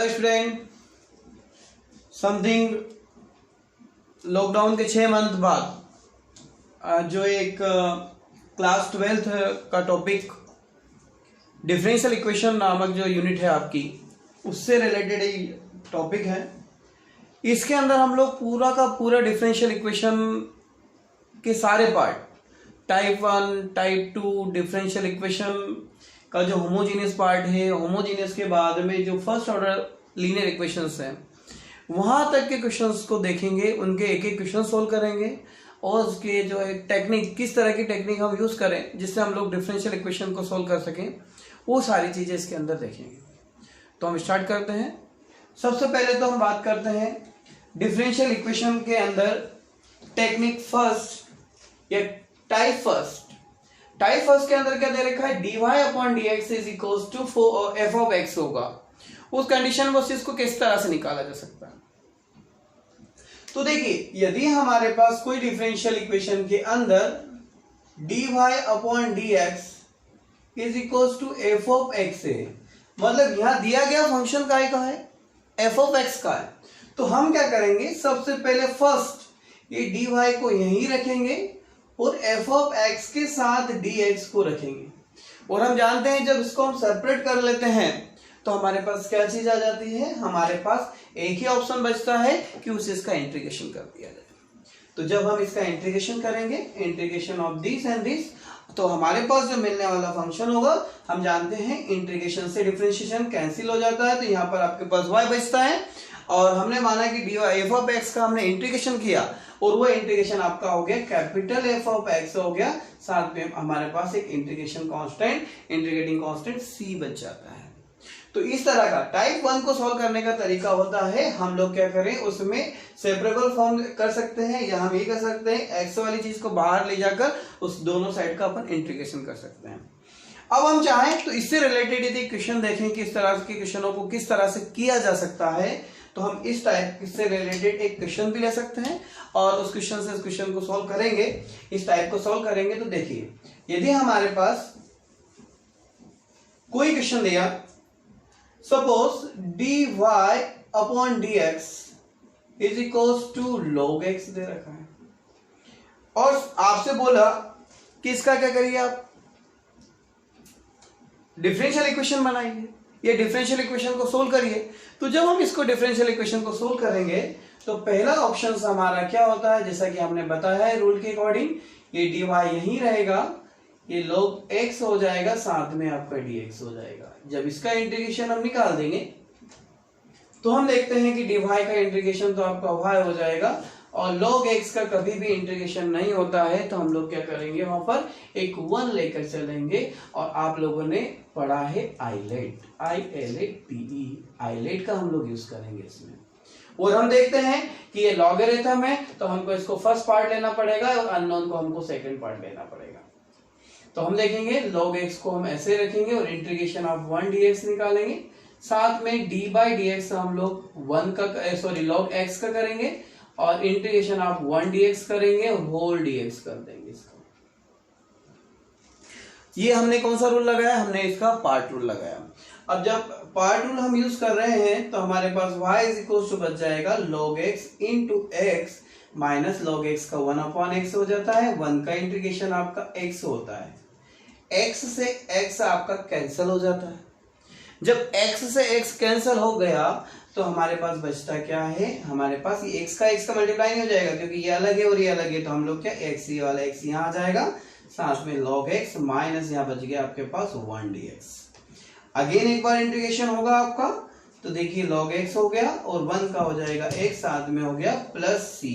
Hello student, something lockdown के 6 month बाद जो एक क्लास 12th का टॉपिक डिफरेंशियल इक्वेशन नामक जो यूनिट है आपकी, उससे रिलेटेड ही टॉपिक है। इसके अंदर हम लोग पूरा का पूरा डिफरेंशियल इक्वेशन के सारे part, type 1, type 2 differential equation का जो होमोजीनियस पार्ट है, होमोजीनियस के बाद में जो फर्स्ट ऑर्डर लीनियर इक्वेशंस हैं, वहां तक के क्वेश्चंस को देखेंगे, उनके एक एक क्वेश्चन सोल्व करेंगे और उसके जो है टेक्निक, किस तरह की टेक्निक हम यूज करें जिससे हम लोग डिफरेंशियल इक्वेशन को सोल्व कर सकें, वो सारी चीजें इसके अंदर देखेंगे। तो हम स्टार्ट करते हैं। सबसे पहले तो हम बात करते हैं डिफरेंशियल इक्वेशन के अंदर टेक्निक फर्स्ट या टाइप फर्स्ट। टाइप फर्स्ट के अंदर क्या दे रखा है, dy/dx is equal to f of x होगा। उस कंडीशन में उस चीज को किस तरह से निकाला जा सकता है। तो देखिए, यदि हमारे पास कोई डिफरेंशियल इक्वेशन के अंदर dy/dx is equal to f of x है, मतलब यहां दिया गया फंक्शन का है f ऑफ x का है, तो हम क्या करेंगे, सबसे पहले फर्स्ट ये dy को यहीं रखेंगे और f ऑफ x के साथ dx को रखेंगे। और हम जानते हैं जब इसको हम सेपरेट कर लेते हैं तो हमारे पास क्या चीज आ जाती है, हमारे पास एक ही ऑप्शन बचता है कि उसे इसका इंटीग्रेशन कर दिया जाए। तो जब हम इसका इंटीग्रेशन करेंगे, integration of this and this, तो हमारे पास जो मिलने वाला फंक्शन होगा, हम जानते हैं इंटीग्रेशन से डिफरेंशिएशन कैंसिल हो जाता है, तो यहाँ पर आपके पास y बचता है। और हमने माना कि dy f ऑफ x का हमने इंटीग्रेशन किया और वो इंटीग्रेशन आपका हो गया कैपिटल f ऑफ x हो गया, साथ में हमारे पास एक integration constant, integrating constant c बच जाता है। तो इस तरह का टाइप 1 को सॉल्व करने का तरीका होता है, हम लोग क्या करें, उसमें सेपरेबल फॉर्म कर सकते हैं, या हम ये कर सकते हैं x वाली चीज को बाहर ले जाकर उस दोनों साइड का अपन इंटीग्रेशन कर सकते हैं। अब हम चाहें तो इससे रिलेटेड यदि क्वेश्चन देखें कि इस तरह के क्वेश्चनों को किस तरह से किया जा सकता है, तो हम इस टाइप से रिलेटेड एक क्वेश्चन भी ले सकते हैं और उस क्वेश्चन से इस क्वेश्चन को सॉल्व करेंगे, इस टाइप को सॉल्व करेंगे। तो देखिए, यदि हमारे पास कोई क्वेश्चन दिया, suppose dy/dx is equal to log x दे रखा है और आपसे बोला कि इसका क्या करिए, आप डिफरेंशियल इक्वेशन बनाइए, ये डिफरेंशियल इक्वेशन को सोल्व करिए। तो जब हम इसको डिफरेंशियल इक्वेशन को सोल्व करेंगे तो पहला ऑप्शन हमारा क्या होता है, जैसा कि हमने बताया है रूल के अकॉर्डिंग, ये dy यहीं रहेगा, ये log x हो जाएगा, साथ में आपका dx हो जाएगा। जब इसका इंटीग्रेशन हम निकाल देंगे तो हम देखते हैं कि dy का इंटीग्रेशन तो आपका y हो जाएगा और log x का कभी भी इंटीग्रेशन नहीं होता है, तो हम लोग क्या करेंगे, वहां पर एक 1 लेकर चलेंगे। और आप लोगों ने पढ़ा है आइलेट, ILATE, आइलेट का हम लोग यूज करेंगे इसमें। और हम देखते हैं कि ये लॉगरिथम है, तो हमको इसको फर्स्ट पार्ट लेना पड़ेगा और अननोन को हमको सेकंड पार्ट लेना पड़ेगा। तो हम देखेंगे log x को हम ऐसे रखेंगे और इंटीग्रेशन ऑफ 1 dx निकालेंगे, साथ में d/dx हम लोग log x का करेंगे और इंटीग्रेशन ऑफ 1 dx करेंगे और होल dx कर देंगे इसको। ये हमने कौन सा रूल लगाया, हमने इसका पार्ट रूल लगाया। अब जब पार्ट रूल हम यूज कर रहे हैं तो हमारे पास y इज इक्वल टू बच जाएगा log x into x minus log x का 1/x हो जाता है, 1 का इंटीग्रेशन आपका x होता है, x से x आपका कैंसिल हो जाता है। जब x से x कैंसिल हो गया तो हमारे पास बचता क्या है, हमारे पास ये x का मल्टीप्लाई नहीं हो जाएगा क्योंकि ये अलग है और ये अलग है, तो हम लोग क्या x ये वाला x यहाँ आ जाएगा, साथ में log x माइनस यहाँ बच गया आपके पास 1 dx। अगेन एक बार इंटीग्रेशन होगा आपका, तो देखिए log x हो गया और 1 का हो जाएगा x, साथ में हो गया प्लस c।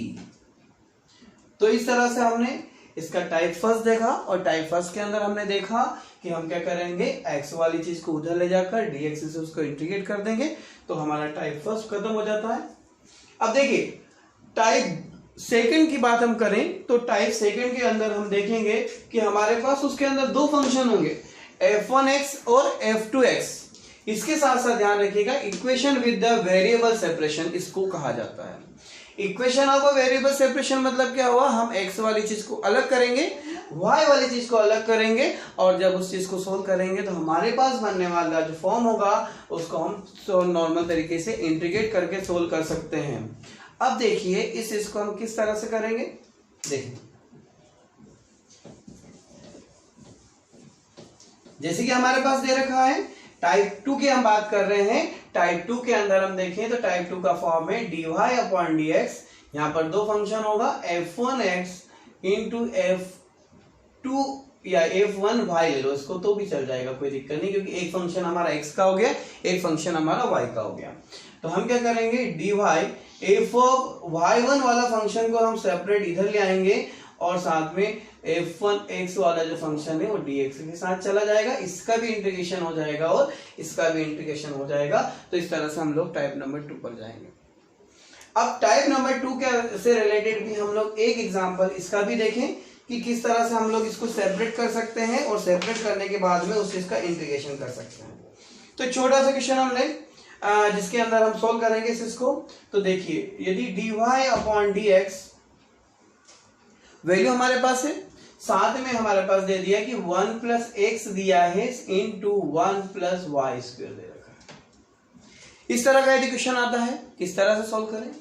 तो इस तरह से हमने इसका टाइप फर्स्ट देखा और टाइप फर्स्ट के अंदर हमने देखा कि हम क्या करेंगे, x वाली चीज को उधर ले जाकर dx से उसको इंटीग्रेट कर देंगे, तो हमारा टाइप फर्स्ट खत्म हो जाता है। अब देखिए, टाइप सेकंड की बात हम करें तो टाइप सेकंड के अंदर हम देखेंगे कि हमारे पास उसके अंदर दो फंक्शन होंगे, f1x और f2x। इसके साथ साथ ध्यान रखिएगा, equation with the variable separation इसको कहा जाता है। Equation of a variable separation मतलब क्या हुआ, हम x वाली चीज को अलग करेंगे y वाली चीज को अलग करेंगे और जब उस चीज को सोल्व करेंगे तो हमारे पास बनने वाला जो फॉर्म होगा उसको हम नॉर्मल तरीके से इंटीग्रेट करके सोल्व कर सकते हैं। अब देखिए इस चीज को हम किस तरह से करेंगे, देखिए जैसे कि हमारे पास दे रखा है टाइप 2 की हम बात कर रहे हैं। टाइप 2 के अंदर हम देखें तो टाइप 2 का फॉर्म है dy/dx। यहां पर दो फंक्शन होगा f1x इंटू f2 या f1y ले लो, इसको तो भी चल जाएगा, कोई दिक्कत नहीं, क्योंकि एक फंक्शन हमारा x का हो गया, एक फंक्शन हमारा y का हो गया। तो हम क्या करेंगे dy f(y1) वाला फंक्शन को हम सेपरेट इधर ले आएंगे और साथ में f1x वाला जो फंक्शन है वो dx के साथ चला जाएगा, इसका भी इंटीग्रेशन हो जाएगा और इसका भी इंटीग्रेशन हो जाएगा। तो इस तरह से हम लोग टाइप नंबर 2 पर जाएंगे। अब टाइप नंबर 2 के से रिलेटेड भी हम लोग एक एग्जांपल इसका भी देखें कि किस तरह से हम लोग इसको सेपरेट कर सकते हैं और सेपरेट करने के बाद में उस चीज का इंटीग्रेशन कर सकते हैं। तो छोटा सा क्वेश्चन हम लें जिसके अंदर हम सोल्व करेंगे इसको। तो देखिए यदि dy/dx वैल्यू हमारे पास है, साथ में हमारे पास दे दिया कि 1 + x दिया है इंटू 1 + y² दे रखा है। इस तरह का यदि क्वेश्चन आता है किस तरह से सोल्व करें,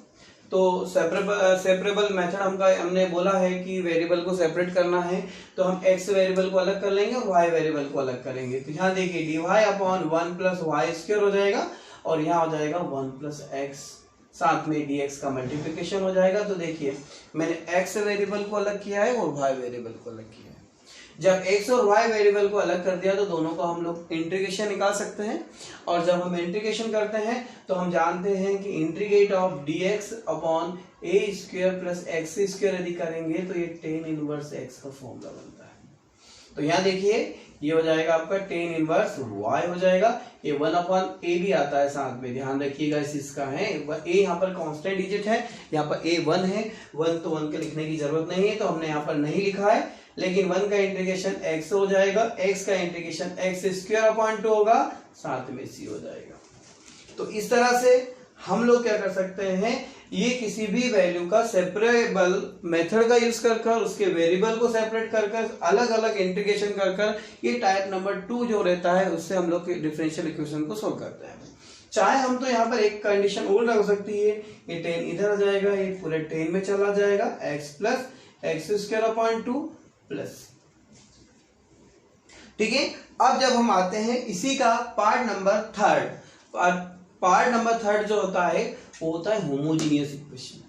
तो सेपरेबल मेथड हमने बोला है कि वेरिएबल को सेपरेट करना है, तो हम x वेरिएबल को अलग कर लेंगे और y वेरिएबल को अलग करेंगे। तो यहाँ देखिए dy/1 + y² हो जाएगा और यहाँ हो जाएगा 1 + x, साथ में dx का मल्टीप्लिकेशन हो जाएगा। तो देखिए मैंने x वेरिएबल को अलग किया है और y वेरिएबल को अलग किया है। जब x और y वेरिएबल को अलग कर दिया तो दोनों को हम लोग इंटीग्रेशन निकाल सकते हैं, और जब हम इंटीग्रेशन करते हैं तो हम जानते हैं कि इंटीग्रेट ऑफ dx/a² + x² यदि करेंगे तो ये tan 1x का फॉर्मूला बनता है। तो यहाँ देखिए ये हो जाएगा आपका tan 1y हो जाएगा, ये 1/a भी आता है साथ में, ध्यान रखिएगा इस इसका है। a यहाँ पर कांस्टेंट डिजिट है, यहाँ पर a 1 है, 1 तो 1 के लिखने की जरूरत नहीं है तो हमने यहाँ पर नहीं लिखा है, लेकिन 1 का इंटीग्रेशन x हो जाएगा, x का इंटीग्रेशन x² होगा, साथ में c हो जाएगा। तो इस तरह से हम लोग क्या कर सकते हैं, ये किसी भी वैल्यू का सेपरेबल मेथड का यूज कर कर उसके वेरिएबल को सेपरेट कर कर अलग अलग इंटीग्रेशन कर कर ये टाइप नंबर 2 जो रहता है उससे हम लोग डिफरेंशियल इक्वेशन को सोल्व करते हैं। चाहे हम तो यहाँ पर एक कंडीशन और रख सकती है, ये tan इधर आ जाएगा, ये पूरे tan में चला जाएगा, x + x² प्लस, ठीक है। अब जब हम आते हैं इसी का पार्ट नंबर 3, पार्ट नंबर 3 जो होता है वो होता है होमोजीनियस इक्वेशन।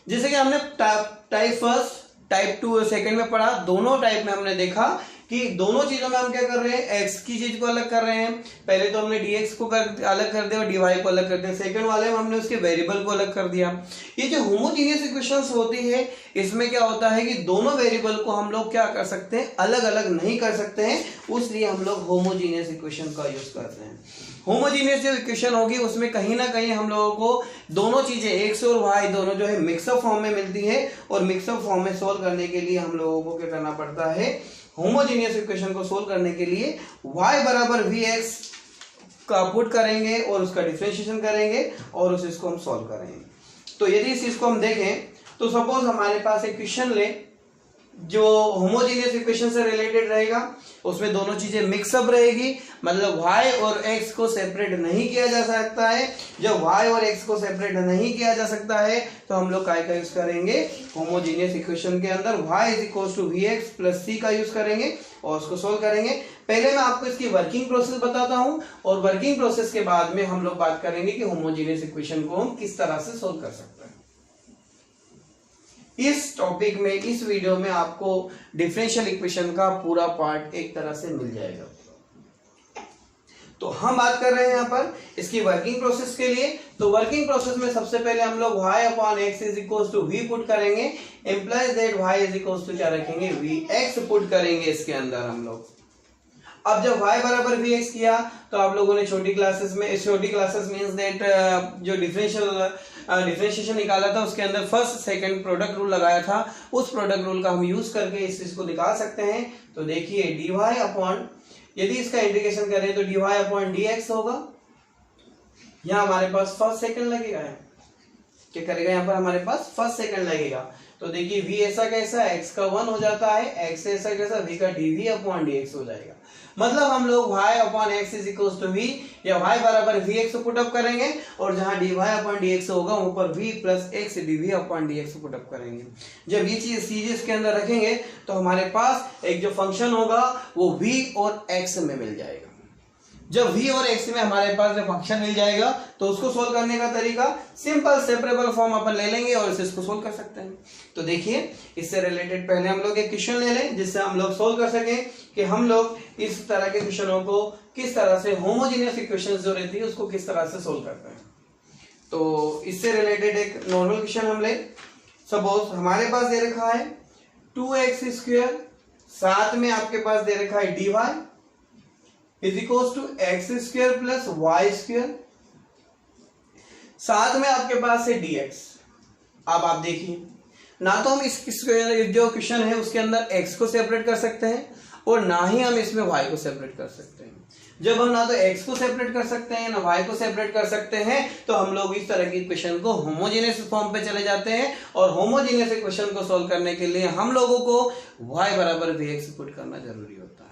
जैसे कि हमने टाइप फर्स्ट टाइप 2 सेकंड में पढ़ा, दोनों टाइप में हमने देखा कि दोनों चीजों में हम क्या कर रहे हैं, x की चीज को अलग कर रहे हैं। पहले तो हमने dx को अलग कर दिया और dy को अलग कर दिया, सेकंड वाले में हमने उसके वेरिएबल को अलग कर दिया। ये जो होमोजीनियस इक्वेशंस होती है इसमें क्या होता है कि दोनों वेरिएबल को हम लोग क्या कर सकते हैं, अलग अलग नहीं कर सकते हैं, उसलिए हम लोग होमोजीनियस इक्वेशन का यूज करते हैं। होमोजीनियस जो इक्वेशन होगी उसमें कहीं ना कहीं हम लोगों को दोनों चीजें x और y दोनों जो है मिक्सअप फॉर्म में मिलती है, और मिक्सअप फॉर्म में सोल्व करने के लिए हम लोगों को क्या करना पड़ता है, होमोजीनियस इक्वेशन को सोल्व करने के लिए y = vx का पुट करेंगे और उसका डिफरेंशिएशन करेंगे और उस इसको हम सोल्व करेंगे। तो यदि इस चीज को हम देखें तो सपोज हमारे पास एक क्वेश्चन ले जो होमोजीनियस इक्वेशन से रिलेटेड रहेगा, उसमें दोनों चीजें मिक्सअप रहेगी, मतलब y और x को सेपरेट नहीं किया जा सकता है। जब y और x को सेपरेट नहीं किया जा सकता है तो हम लोग काय का यूज करेंगे, होमोजीनियस इक्वेशन के अंदर y = vx + c का यूज करेंगे और उसको सोल्व करेंगे। पहले मैं आपको इसकी वर्किंग प्रोसेस बताता हूं और वर्किंग प्रोसेस के बाद में हम लोग बात करेंगे कि होमोजीनियस इक्वेशन को हम किस तरह से सोल्व कर सकते हैं। इस टॉपिक में, इस वीडियो में आपको डिफरेंशियल इक्वेशन का पूरा पार्ट एक तरह से मिल जाएगा। तो हम बात कर रहे हैं यहाँ पर इसकी वर्किंग प्रोसेस के लिए। तो वर्किंग प्रोसेस में सबसे पहले हम लोग y/x = v पुट करेंगे, इंप्लाइज दैट y क्या रखेंगे, vx पुट करेंगे इसके अंदर हम लोग। अब जब y = vx किया तो आप लोगों ने छोटी क्लासेस मींस दैट जो डिफरेंशिएशन निकाला था उसके अंदर फर्स्ट सेकंड प्रोडक्ट रूल लगाया था, उस प्रोडक्ट रूल का हम यूज करके इस चीज को निकाल सकते हैं। तो देखिए यदि इसका इंटीग्रेशन करें तो dy/dx होगा, यहाँ हमारे पास फर्स्ट सेकंड लगेगा, क्या करेगा, यहाँ पर हमारे पास फर्स्ट सेकंड लगेगा। तो देखिए v ऐसा कैसा, x का 1 हो जाता है, x ऐसा कैसा, v का dv अपॉन dx हो जाएगा। मतलब हम लोग y upon x is equal to v या y बराबर vx पुटअप करेंगे और जहां dy अपॉन dx होगा वहां पर v plus x dv upon dx put up करेंगे। जब ये चीज सीरीज के अंदर रखेंगे तो हमारे पास एक जो फंक्शन होगा वो v और x में मिल जाएगा। जब v और x में हमारे पास जो फंक्शन मिल जाएगा तो उसको सोल्व करने का तरीका सिंपल सेपरेबल फॉर्म अपन ले लेंगे और इसको सोल्व कर सकते हैं। तो देखिए इससे रिलेटेड पहले हम लोग एक क्वेश्चन ले लें जिससे हम लोग सोल्व कर सकें कि हम लोग इस तरह के क्वेश्चनों को किस तरह से होमोजेनियस इक्वेशंस जो रहती है उसको किस तरह से सोल्व करते हैं। तो इससे रिलेटेड एक नॉर्मल क्वेश्चन हम ले। सपोज हमारे पास दे रखा है 2x², साथ में आपके पास दे रखा है dy is equals to x² plus y², साथ में आपके पास है dx। अब आप देखिए ना तो हम इस जो क्वेश्चन है उसके अंदर x को सेपरेट कर सकते हैं और ना ही हम इसमें y को सेपरेट कर सकते हैं। जब हम ना तो x को सेपरेट कर सकते हैं ना y को सेपरेट कर सकते हैं तो हम लोग इस तरह की इक्वेशन को होमोजेनियस फॉर्म पे चले जाते हैं और होमोजेनियस इक्वेशन को सोल्व करने के लिए हम लोगों को y बराबर vx पुट करना जरूरी होता है।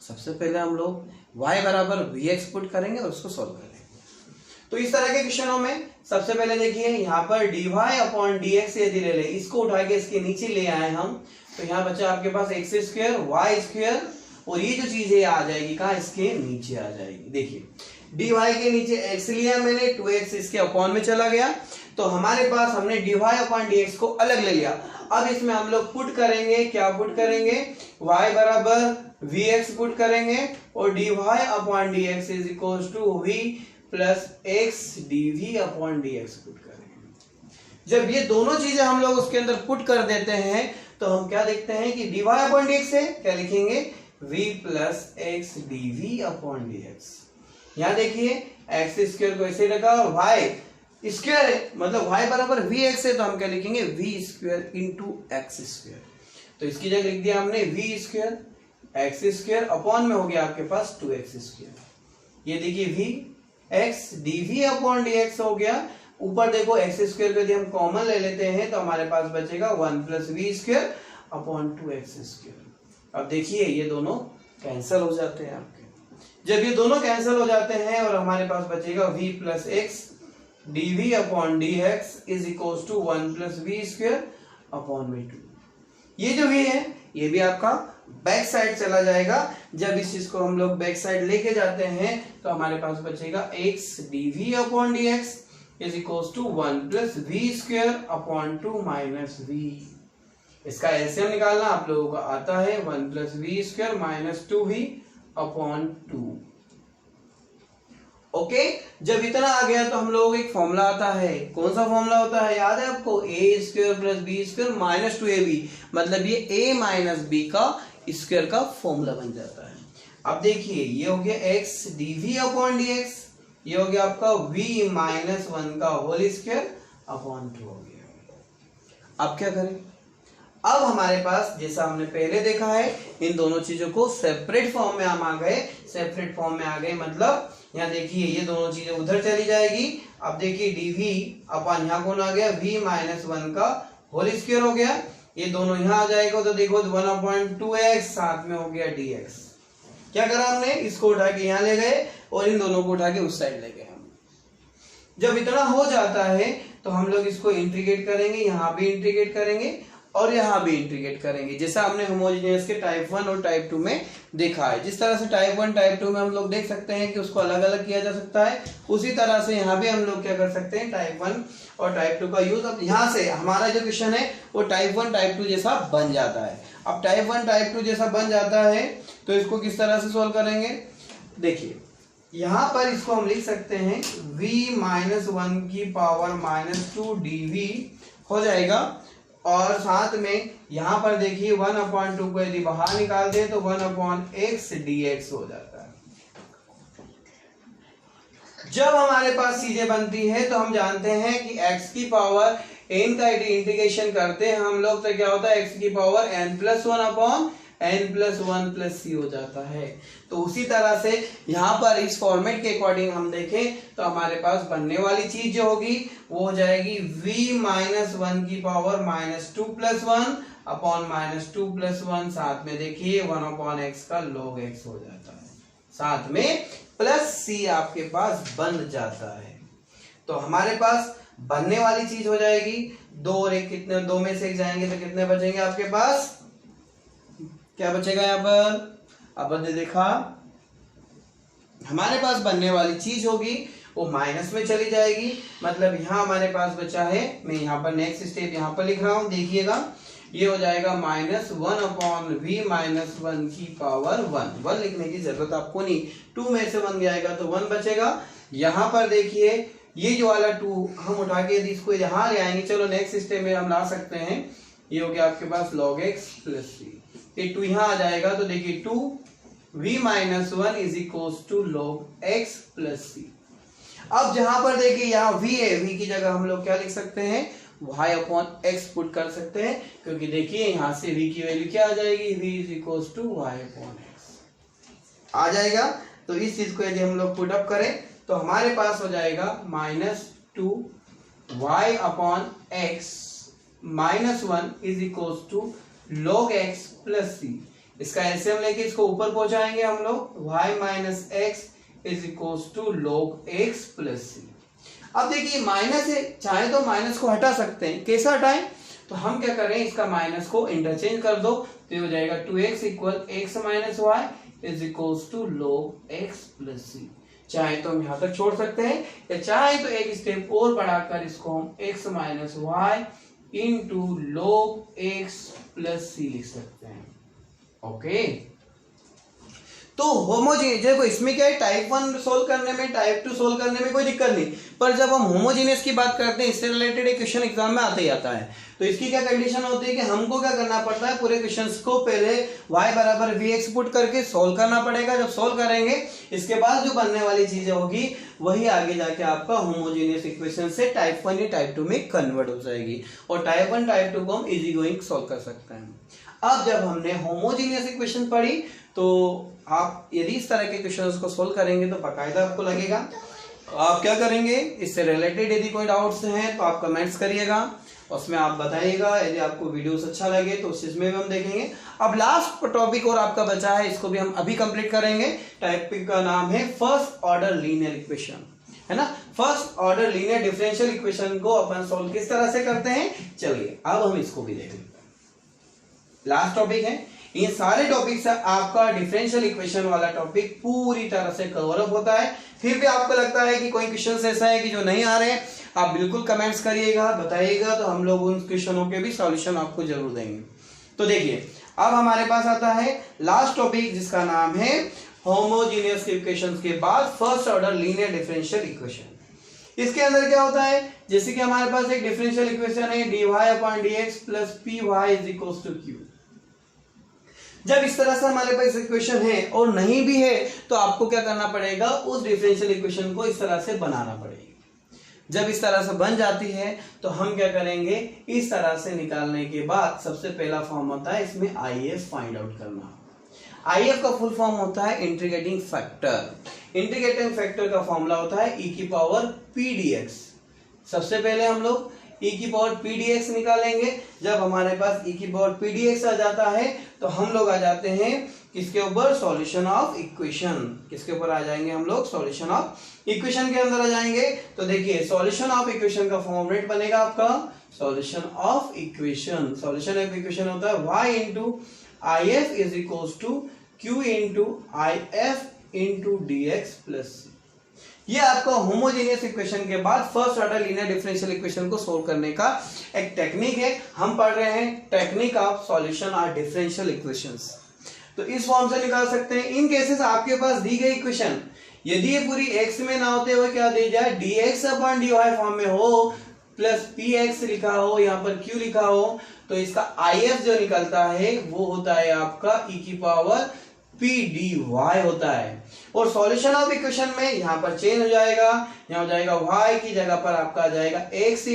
सबसे पहले हम लोग y बराबर vx पुट करेंगे और उसको सोल्व करेंगे। तो इस तरह के क्वेश्चनों में सबसे पहले देखिए यहाँ पर dy अपॉन dx यदि ले ले, इसको उठा के इसके नीचे ले आए हम तो यहाँ बचा आपके पास x² y² और ये जो चीज है आ जाएगी कहाँ, इसके नीचे आ जाएगी। देखिए dy के नीचे x लिया मैंने, 2x इसके अपॉन में चला गया तो हमारे पास हमने dy अपॉन dx को अलग ले लिया। अब इसमें हम लोग पुट करेंगे, क्या पुट करेंगे, y बराबर vx पुट करेंगे और dy upon dx is equal to v plus x dv upon dx put करेंगे। जब ये दोनों चीजें हम लोग उसके अंदर पुट कर देते हैं तो हम क्या देखते हैं कि dy अपॉन dx से क्या लिखेंगे, v plus x dv upon dx। यहाँ देखिए x² को ऐसे रखा और y स्क्वायर है मतलब y बराबर vx है तो हम क्या लिखेंगे v² इंटू x²। तो इसकी जगह लिख दिया हमने v² x² अपॉन में हो गया आपके पास 2x²। ये देखिए v x dv upon dx हो गया। ऊपर देखो x² को यदि हम कॉमन ले लेते हैं तो हमारे पास बचेगा 1 प्लस v² अपॉन 2x²। अब देखिए ये दोनों कैंसिल हो जाते हैं आपके। जब ये दोनों कैंसिल हो जाते हैं और हमारे पास बचेगा v plus x dv upon dx is equal to 1 plus v² upon में 2। ये जो v है ये भी आपका बैक साइड चला जाएगा। जब इस चीज को हम लोग बैक साइड लेके जाते हैं तो हमारे पास बचेगा x dv upon dx is equal to 1 plus v² upon 2 minus v। इसका एलसीएम निकालना आप लोगों को आता है 1 plus v² minus 2v upon 2। Okay, जब इतना आ गया तो हम लोगों को एक फॉर्मूला आता है। कौन सा फॉर्मूला होता है, याद है आपको, a² plus b² minus 2ab, मतलब ये a माइनस b का स्क्वायर का फॉर्मूला बन जाता है। अब देखिए ये हो गया x dv अपॉन dx, ये हो गया आपका v माइनस 1 का होल स्क्वायर अपॉन 2 हो गया। अब क्या करें, अब हमारे पास जैसा हमने पहले देखा है इन दोनों चीजों को सेपरेट फॉर्म में हम आ गए। सेपरेट फॉर्म में आ गए मतलब यहाँ देखिए ये दोनों चीजें उधर चली जाएगी। अब देखिए dv अपन यहाँ कौन आ गया, v माइनस 1 का होल स्क्वायर हो गया। ये दोनों यहाँ आ जाएगा तो देखो 1/2x साथ में हो गया dx। क्या करा हमने, इसको उठा के यहाँ ले गए और इन दोनों को उठा के उस साइड ले गए हम। जब इतना हो जाता है तो हम लोग इसको इंटीग्रेट करेंगे, यहाँ भी इंटीग्रेट करेंगे और यहाँ भी इंटीग्रेट करेंगे, जैसा हमने होमोजेनियस के टाइप 1 और टाइप 2 में देखा है। जिस तरह से टाइप 1 टाइप 2 में हम लोग देख सकते हैं कि उसको अलग अलग किया जा सकता है, उसी तरह से यहाँ भी हम लोग क्या कर सकते हैं, टाइप 1 और टाइप 2 का यूज। अब यहाँ से हमारा जो क्वेश्चन है वो टाइप 1 टाइप 2 जैसा बन जाता है। अब टाइप 1 टाइप 2 जैसा बन जाता है तो इसको किस तरह से सोल्व करेंगे, देखिए यहाँ पर इसको हम लिख सकते हैं v माइनस 1 की पावर माइनस 2 dv हो जाएगा और साथ में यहाँ पर देखिए 1/2 को यदि बाहर निकाल दे तो 1/x dx हो जाता है। जब हमारे पास चीजें बनती है तो हम जानते हैं कि x की पावर n का इंटीग्रेशन करते हैं हम लोग तो क्या होता है x की पावर n+1/n n+1 + c हो जाता है। तो उसी तरह से यहाँ पर इस फॉर्मेट के अकॉर्डिंग हम देखें तो हमारे पास बनने वाली चीज जो होगी वो हो जाएगी v-1 की पावर -2 + 1 अपॉन -2 + 1, साथ में देखिए 1/x का log x हो जाता है, साथ में प्लस c आपके पास बन जाता है। तो हमारे पास बनने वाली चीज हो जाएगी 2 और 1 कितने, 2 में से 1 जाएंगे तो कितने बचेंगे आपके पास, क्या बचेगा यहाँ पर, अपन ने देखा हमारे पास बनने वाली चीज होगी वो माइनस में चली जाएगी, मतलब यहाँ हमारे पास बचा है, मैं यहाँ पर नेक्स्ट स्टेप यहाँ पर लिख रहा हूं, देखिएगा ये हो जाएगा -1/v-1 की पावर 1 लिखने की जरूरत आपको नहीं, 2 में से 1 जाएगा तो 1 बचेगा। यहाँ पर देखिए ये जो वाला 2 हम उठा के यदि इसको यहाँ ले आएंगे, चलो नेक्स्ट स्टेप में हम ला सकते हैं, ये हो गया आपके पास log x + c, ये 2 यहाँ आ जाएगा तो देखिए 2v-1 = log x + c। अब जहां पर देखिए यहाँ v है, v की जगह हम लोग क्या लिख सकते हैं, y/x पुट कर सकते हैं, क्योंकि देखिए यहां से v की वैल्यू क्या आ जाएगी, v = y/x आ जाएगा। तो इस चीज को यदि हम लोग पुट अप करें तो हमारे पास हो जाएगा -2y/x -1 = log x + c। इसका एलसीएम लेके इसको ऊपर पहुंचाएंगे हम लोग, y - x = log x + c। अब देखिए माइनस है, चाहे तो माइनस को हटा सकते हैं, कैसा हटाएं, तो हम क्या करें, इसका माइनस को इंटरचेंज कर दो तो ये हो जाएगा 2x = x - y = log x + c। चाहे तो हम यहां तक छोड़ सकते हैं, या चाहे तो एक स्टेप और बढ़ाकर इसको हम x - y * log x + c लिख सकते हैं। ओके, तो होमोजेनियस, देखो इसमें क्या है, टाइप 1 सोल्व करने में, टाइप 2 सोल्व करने में कोई दिक्कत नहीं, पर जब हम होमोजेनियस की बात करते हैं, इससे रिलेटेड एक क्वेश्चन एग्जाम में आते ही आता है, तो इसकी क्या कंडीशन होती है कि हमको क्या करना पड़ता है, पूरे क्वेश्चंस को पहले y = vx पुट करके सोल्व करना पड़ेगा। जब सोल्व करेंगे इसके बाद जो बनने वाली चीजें होगी वही आगे जाके आपका होमोजेनियस इक्वेशन से टाइप 1 या टाइप 2 में कन्वर्ट हो जाएगी, और टाइप 1 टाइप 2 को हम इजी गोइंग सोल्व कर सकते हैं। अब जब हमने होमोजेनियस इक्वेशन पढ़ी तो आप यदि इस तरह के क्वेश्चंस को सोल्व करेंगे तो बाकायदा आपको लगेगा, आप क्या करेंगे, इससे रिलेटेड यदि कोई डाउट्स हैं तो आप कमेंट्स करिएगा, उसमें आप बताइएगा, यदि आपको वीडियोस अच्छा लगे तो उस चीज में भी हम देखेंगे। अब लास्ट टॉपिक और आपका बचा है, इसको भी हम अभी कंप्लीट करेंगे। टॉपिक का नाम है फर्स्ट ऑर्डर लीनियर इक्वेशन, है ना। First order linear differential equation को अपन सोल्व किस तरह से करते हैं, चलिए अब हम इसको भी देखेंगे। लास्ट टॉपिक है, इन सारे टॉपिक से आपका डिफरेंशियल इक्वेशन वाला टॉपिक पूरी तरह से कवर अप होता है। फिर भी आपको लगता है कि कोई क्वेश्चन ऐसा है कि जो नहीं आ रहे हैं, आप बिल्कुल कमेंट्स करिएगा, बताइएगा, तो हम लोग उन क्वेश्चनों के भी सॉल्यूशन आपको जरूर देंगे। तो देखिए अब हमारे पास आता है लास्ट टॉपिक जिसका नाम है होमोजेनियस इक्वेशंस के बाद first order linear differential equation. इसके अंदर क्या होता है, जैसे कि हमारे पास एक डिफरेंशियल इक्वेशन है dy/dx + py = q। जब इस तरह से हमारे पास इक्वेशन है और नहीं भी है तो आपको क्या करना पड़ेगा, उस डिफरेंशियल इक्वेशन को इस तरह से बनाना पड़ेगा। जब इस तरह से बन जाती है तो हम क्या करेंगे, इस तरह से निकालने के बाद सबसे पहला फॉर्म होता है इसमें IF फाइंड आउट करना। IF का फुल फॉर्म होता है इंटीग्रेटिंग फैक्टर। इंटीग्रेटिंग फैक्टर का फॉर्मूला होता है e⁻p⁵dx। सबसे पहले हम लोग e⁻p⁵dx निकालेंगे। जब हमारे पास e⁻p⁵dx आ जाता है तो हम लोग आ जाते हैं किसके ऊपर, सॉल्यूशन ऑफ इक्वेशन। किसके ऊपर आ जाएंगे हम लोग, सॉल्यूशन ऑफ इक्वेशन के अंदर आ जाएंगे। तो देखिए सॉल्यूशन ऑफ इक्वेशन का फॉर्मूला बनेगा आपका solution of equation. Solution of equation होता है y * if = q * if * dx + c। ये आपका होमोजेनियस इक्वेशन के बाद first order linear differential equation को सोल्व करने का एक टेक्निक है। हम पढ़ रहे हैं technique of solution of differential equations. तो इस फॉर्म से निकाल सकते हैं। इन केसेस आपके पास दी गई इक्वेशन यदि ये पूरी x में ना होते हुए क्या दी जाए, dx/dy फॉर्म में हो प्लस px लिखा हो, यहाँ पर q लिखा हो, तो इसका if जो निकलता है वो होता है आपका e⁻p⁵dy होता है। और सॉल्यूशन ऑफ इक्वेशन में यहाँ पर चेंज हो जाएगा, यहाँ हो जाएगा y की जगह पर आपका आ जाएगा x *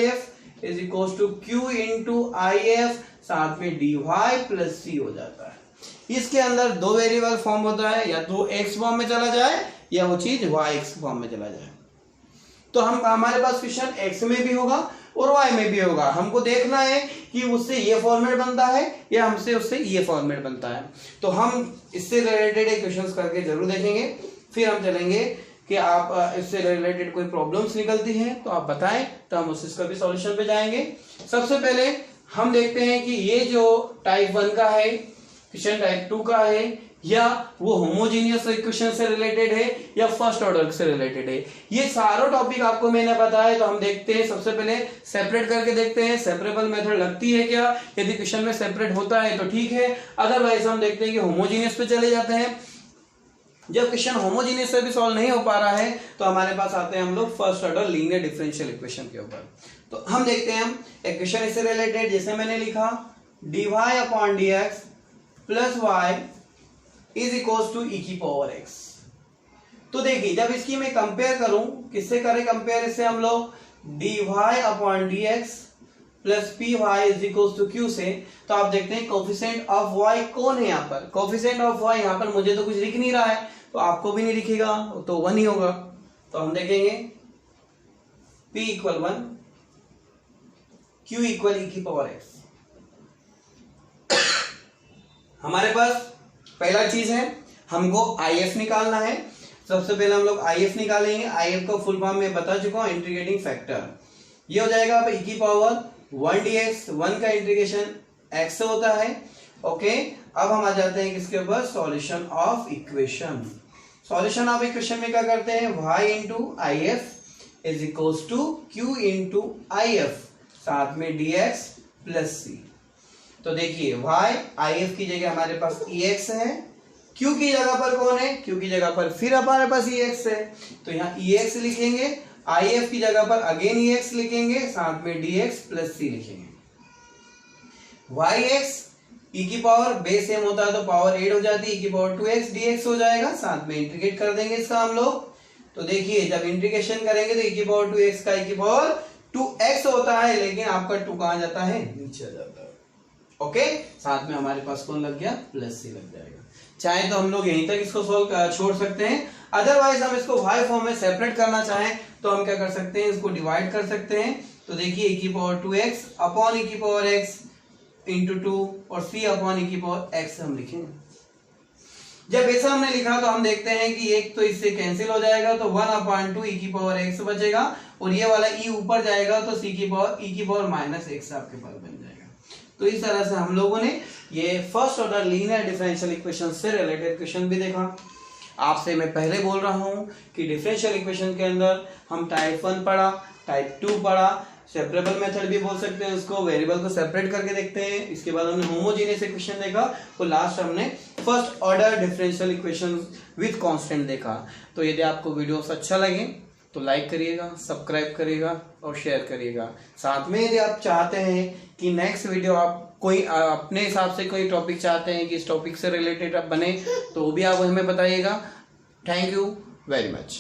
if is equal to Q into I F, साथ में डी वाई प्लस सी हो जाता है। इसके अंदर दो वेरिएबल फॉर्म होता है, या तो एक्स फॉर्म में चला जाए या वो चीज वाई एक्स फॉर्म में चला जाए। तो हम हमारे पास क्वेश्चन एक्स में भी होगा और वाई में भी होगा। हमको देखना है कि उससे ये फॉर्मेट बनता है या हमसे उससे ये फॉर्मेट बनता है। तो हम इससे रिलेटेड एक क्वेश्चन करके जरूर देखेंगे, फिर हम चलेंगे कि आप इससे रिलेटेड कोई प्रॉब्लम्स निकलती हैं तो आप बताएं, तो हम उसका भी सॉल्यूशन पे जाएंगे। सबसे पहले हम देखते हैं कि ये जो टाइप 1 का है क्वेश्चन टाइप 2 का है, या वो होमोजीनियस इक्वेशन से रिलेटेड है या फर्स्ट ऑर्डर से रिलेटेड है। ये सारों टॉपिक आपको मैंने बताया। तो हम देखते हैं, सबसे पहले सेपरेट करके देखते हैं सेपरेबल मेथड लगती है क्या। यदि क्वेश्चन में सेपरेट होता है तो ठीक है, अदरवाइज हम देखते हैं कि होमोजीनियस पे चले जाते हैं। जब क्वेश्चन होमोजीनियस से भी सॉल्व नहीं हो पा रहा है तो हमारे पास आते हैं हम लोग first order linear differential equation के ऊपर। तो हम देखते हैं हम इक्वेशन इससे रिलेटेड, जैसे मैंने लिखा dy upon dx plus y is equal to e की पावर x। तो देखिए जब इसकी मैं कंपेयर करूं, किससे करें कंपेयर, इससे हम लोग dy upon dx plus P Y is equal to Q से, तो आप देखते हैं कोफिशिएंट ऑफ y कौन है यहाँ पर। कोफिशिएंट ऑफ y यहाँ पर मुझे तो कुछ दिख नहीं रहा है, तो आपको भी नहीं दिखेगा, तो 1 ही होगा। तो हम देखेंगे p equal 1, q equal e की पावर x। हमारे पास पहला चीज है, हमको IF निकालना है। सबसे पहले हम लोग IF निकालेंगे। IF का फुल फॉर्म में बता चुका हूं, इंटीग्रेटिंग फैक्टर। ये हो जाएगा आप e की पावर 1 dx, 1 का इंटीग्रेशन x से होता है। ओके, अब हम आ जाते हैं किसके ऊपर, solution of equation. Solution of equation में क्या करते हैं, y into I F is equal to Q into I F, साथ में dx प्लस सी। तो देखिए y आई एफ की जगह हमारे पास ex है, q की जगह पर कौन है, q की जगह पर फिर हमारे पास ex है, तो यहाँ ex लिखेंगे, if की जगह पर अगेन ex लिखेंगे, साथ में dx प्लस सी लिखेंगे। yx e की पावर बेस सेम होता है तो पावर 8 हो जाती है, e की पावर 2x dx हो जाएगा, साथ में इंटीग्रेट कर देंगे इसका हम लोग। तो देखिए जब इंटीग्रेशन करेंगे तो e की पावर 2x का e की पावर 2x होता है, लेकिन आपका 2 कहां जाता है, नीचे आ जाता है। ओके, साथ में हमारे पास कौन लग गया, प्लस सी लग जाएगा। चाहे तो हम लोग यहीं तक इसको सॉल्व छोड़ सकते हैं, अदरवाइज हम इसको y फॉर्म में सेपरेट करना चाहें तो हम क्या कर सकते हैं, इसको डिवाइड कर सकते हैं। तो देखिए e की पावर 2x अपॉन e की पावर x इंटू 2 और c अपॉन e की पावर x हम लिखेंगे। जब ऐसा हमने लिखा तो हम देखते हैं कि एक तो इससे कैंसिल हो जाएगा, तो 1 अपॉन 2 e की पावर x बचेगा, और ये वाला e ऊपर जाएगा तो c की पावर e की पावर माइनस x आपके पास बन जाएगा। तो इस तरह से हम लोगों ने ये first order linear differential equation से रिलेटेड क्वेश्चन भी देखा। आपसे मैं पहले बोल रहा हूं कि डिफरेंशियल इक्वेशन के अंदर हम टाइप 1 पढ़ा, टाइप 2 पढ़ा, सेपरेबल मेथड भी बोल सकते हैं उसको, वेरिएबल को सेपरेट करके देखते हैं। इसके बाद हमने होमोजेनियस इक्वेशन देखा, तो लास्ट हमने first order differential equation with constant देखा। तो यदि आपको वीडियोस अच्छा लगे तो लाइक करिएगा, सब्सक्राइब करिएगा और शेयर करिएगा। साथ में यदि आप चाहते हैं कि नेक्स्ट वीडियो आप कोई अपने हिसाब से कोई टॉपिक चाहते हैं कि इस टॉपिक से रिलेटेड आप बने, तो भी आप हमें बताइएगा। Thank you very much.